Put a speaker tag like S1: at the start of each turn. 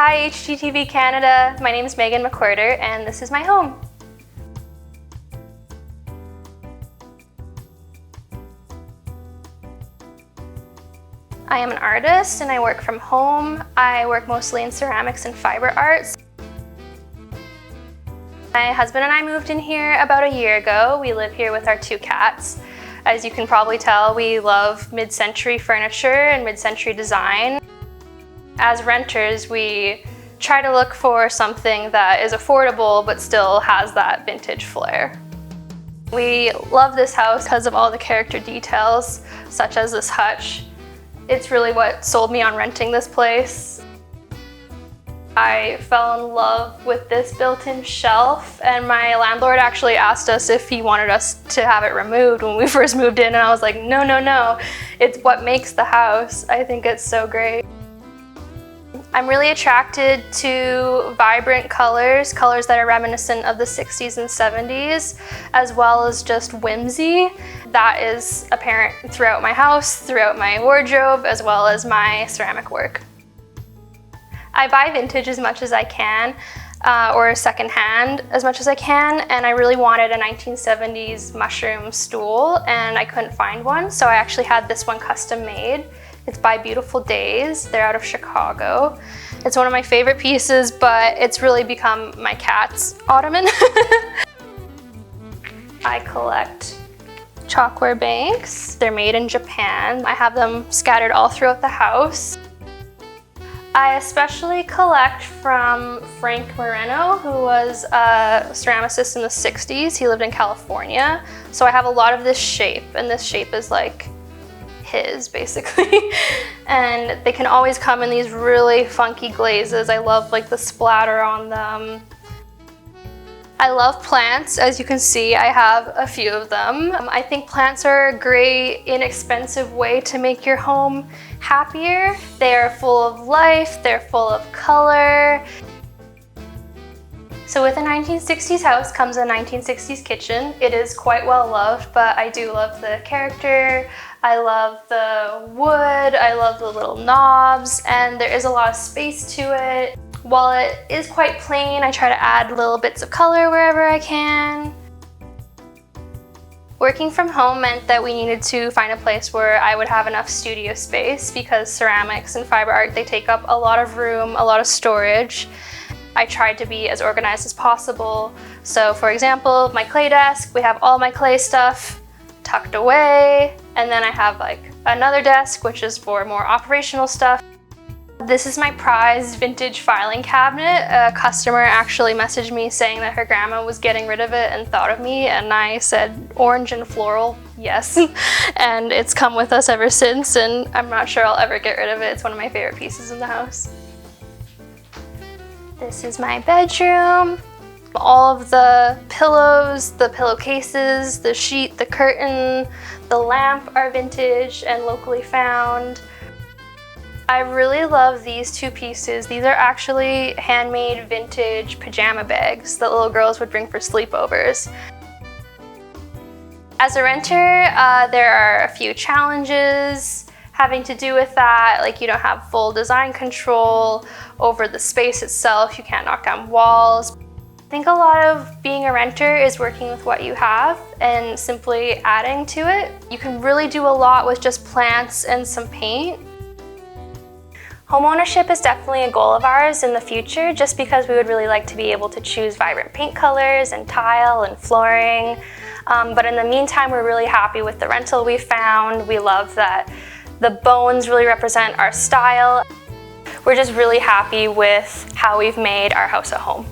S1: Hi HGTV Canada, my name is Meghan MacWhirter and this is my home. I am an artist and I work from home. I work mostly in ceramics and fiber arts. My husband and I moved in here about a year ago. We live here with our 2 cats. As you can probably tell, we love mid-century furniture and mid-century design. As renters, we try to look for something that is affordable but still has that vintage flair. We love this house because of all the character details, such as this hutch. It's really what sold me on renting this place. I fell in love with this built-in shelf, and my landlord actually asked us if he wanted us to have it removed when we first moved in, and I was like, no, no, no. It's what makes the house. I think it's so great. I'm really attracted to vibrant colors that are reminiscent of the 60s and 70s, as well as just whimsy. That is apparent throughout my house, throughout my wardrobe, as well as my ceramic work. I buy vintage as much as I can, or secondhand as much as I can, and I really wanted a 1970s mushroom stool, and I couldn't find one, so I actually had this one custom made. It's by Beautiful Days. They're out of Chicago. It's one of my favorite pieces, but it's really become my cat's ottoman. I collect chalkware banks. They're made in Japan. I have them scattered all throughout the house. I especially collect from Frank Moreno, who was a ceramicist in the 60s. He lived in California. So I have a lot of this shape, and this shape is like his, basically. And they can always come in these really funky glazes. I love like the splatter on them. I love plants. As you can see, I have a few of them. I think plants are a great, inexpensive way to make your home happier. They are full of life, they're full of color. So with a 1960s house comes a 1960s kitchen. It is quite well loved, but I do love the character. I love the wood, I love the little knobs, and there is a lot of space to it. While it is quite plain, I try to add little bits of color wherever I can. Working from home meant that we needed to find a place where I would have enough studio space, because ceramics and fiber art, they take up a lot of room, a lot of storage. I tried to be as organized as possible. So for example, my clay desk, we have all my clay stuff tucked away, and then I have like another desk which is for more operational stuff. This is my prized vintage filing cabinet. A customer actually messaged me saying that her grandma was getting rid of it and thought of me, and I said orange and floral, yes. And it's come with us ever since, and I'm not sure I'll ever get rid of it. It's one of my favorite pieces in the house. This is my bedroom. All of the pillows, the pillowcases, the sheet, the curtain, the lamp are vintage and locally found. I really love these 2 pieces. These are actually handmade vintage pajama bags that little girls would bring for sleepovers. As a renter, there are a few challenges having to do with that. Like, you don't have full design control over the space itself. You can't knock down walls. I think a lot of being a renter is working with what you have and simply adding to it. You can really do a lot with just plants and some paint. Homeownership is definitely a goal of ours in the future, just because we would really like to be able to choose vibrant paint colors and tile and flooring. But in the meantime, we're really happy with the rental we found. We love that the bones really represent our style. We're just really happy with how we've made our house a home.